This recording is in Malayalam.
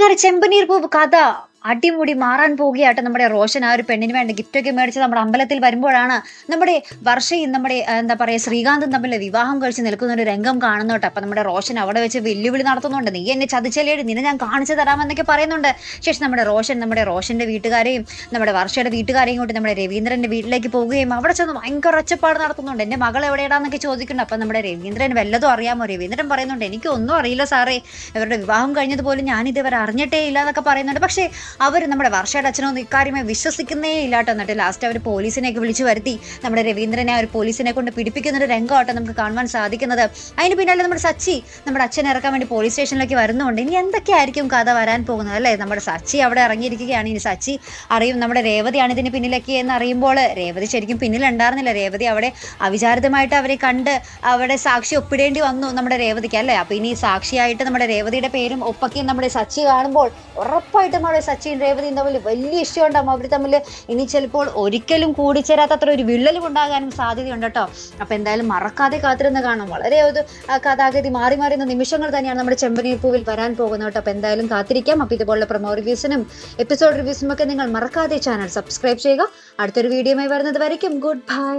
അങ്ങനെ ചെമ്പനീർ പൂവ് കഥ അടിമുടി മാറാൻ പോവുകയാട്ടെ. നമ്മുടെ റോഷൻ ആ ഒരു പെണ്ണിന് വേണ്ടി ഗിഫ്റ്റൊക്കെ മേടിച്ച് നമ്മുടെ അമ്പലത്തിൽ വരുമ്പോഴാണ് നമ്മുടെ വർഷയും നമ്മുടെ എന്താ പറയുക ശ്രീകാന്തും തമ്മിൽ വിവാഹം കഴിച്ച് നിൽക്കുന്ന ഒരു രംഗം കാണുന്നോട്ടെ. അപ്പം നമ്മുടെ റോഷൻ അവിടെ വെച്ച് വെല്ലുവിളി നടത്തുന്നുണ്ട്, നീ എന്നെ ചതിച്ചല്ലേടി, നിന്നെ ഞാൻ കാണിച്ചു തരാമെന്നൊക്കെ പറയുന്നുണ്ട്. ശേഷം നമ്മുടെ റോഷന്റെ വീട്ടുകാരെയും നമ്മുടെ വർഷയുടെ വീട്ടുകാരെയും കൂട്ടി നമ്മുടെ രവീന്ദ്രന്റെ വീട്ടിലേക്ക് പോവുകയും അവിടെ ചെന്ന് ഭയങ്കര ഒച്ചപ്പാട് നടത്തുന്നുണ്ട്. എൻ്റെ മകൾ എവിടെയാണെന്നൊക്കെ ചോദിക്കുന്നുണ്ട്. അപ്പം നമ്മുടെ രവീന്ദ്രൻ വല്ലതും അറിയാമോ? രവീന്ദ്രൻ പറയുന്നുണ്ട്, എനിക്കൊന്നും അറിയില്ല സാറേ, ഇവരുടെ വിവാഹം കഴിഞ്ഞതുപോലും ഞാനിതുവരെ അറിഞ്ഞിട്ടേ ഇല്ല എന്നൊക്കെ പറയുന്നുണ്ട്. പക്ഷേ അവർ നമ്മുടെ വർഷയുടെ അച്ഛനൊന്നും ഇക്കാര്യമായി വിശ്വസിക്കുന്നേ ഇല്ലാട്ടോ. എന്നിട്ട് ലാസ്റ്റ് അവർ പോലീസിനെയൊക്കെ വിളിച്ചു വരുത്തി നമ്മുടെ രവീന്ദ്രനെ ആ ഒരു പോലീസിനെ കൊണ്ട് പിടിപ്പിക്കുന്ന ഒരു രംഗമാട്ടോ നമുക്ക് കാണുവാൻ സാധിക്കുന്നത്. അതിന് പിന്നാലെ നമ്മുടെ സച്ചി നമ്മുടെ അച്ഛനെ ഇറക്കാൻ വേണ്ടി പോലീസ് സ്റ്റേഷനിലേക്ക് വരുന്നുണ്ട്. ഇനി എന്തൊക്കെയായിരിക്കും കഥ വരാൻ പോകുന്നത് അല്ലേ? നമ്മുടെ സച്ചി അവിടെ ഇറങ്ങിയിരിക്കുകയാണ്. ഇനി സച്ചി അറിയും നമ്മുടെ രേവതിയാണ് ഇതിന് പിന്നിലൊക്കെ എന്ന് അറിയുമ്പോൾ രേവതി ശരിക്കും പിന്നിലുണ്ടായിരുന്നില്ല. രേവതി അവിടെ അവിചാരിതമായിട്ട് അവരെ കണ്ട് അവിടെ സാക്ഷി ഒപ്പിടേണ്ടി വന്നു നമ്മുടെ രേവതിക്ക് അല്ലേ. അപ്പോൾ ഇനി സാക്ഷിയായിട്ട് നമ്മുടെ രേവതിയുടെ പേരും ഒപ്പൊക്കെയും നമ്മുടെ സച്ചി കാണുമ്പോൾ ഉറപ്പായിട്ടും അവിടെ സച്ചിയും രേവതിയും തമ്മിൽ വലിയ ഇഷ്യൂ ഉണ്ടാകും. അവർ തമ്മിൽ ഇനി ചിലപ്പോൾ ഒരിക്കലും കൂടിച്ചേരാത്തത്ര ഒരു വിള്ളലും ഉണ്ടാകാനും സാധ്യതയുണ്ട് കേട്ടോ. അപ്പോൾ എന്തായാലും മറക്കാതെ കാത്തിരുന്ന് കാണാം. വളരെ ഒരു കഥാഗതി മാറി മാറിയുന്ന നിമിഷങ്ങൾ തന്നെയാണ് നമ്മുടെ ചെമ്പനീർ പൂവിൽ വരാൻ പോകുന്നത് കേട്ടോ. അപ്പോൾ എന്തായാലും കാത്തിരിക്കാം. അപ്പോൾ ഇതുപോലുള്ള പ്രൊമോ റിവ്യൂസിനും എപ്പിസോഡ് റിവ്യൂസിനും ഒക്കെ നിങ്ങൾ മറക്കാതെ ചാനൽ സബ്സ്ക്രൈബ് ചെയ്യുക. അടുത്തൊരു വീഡിയോയുമായി വരുന്നത് വരയ്ക്കും ഗുഡ് ബൈ.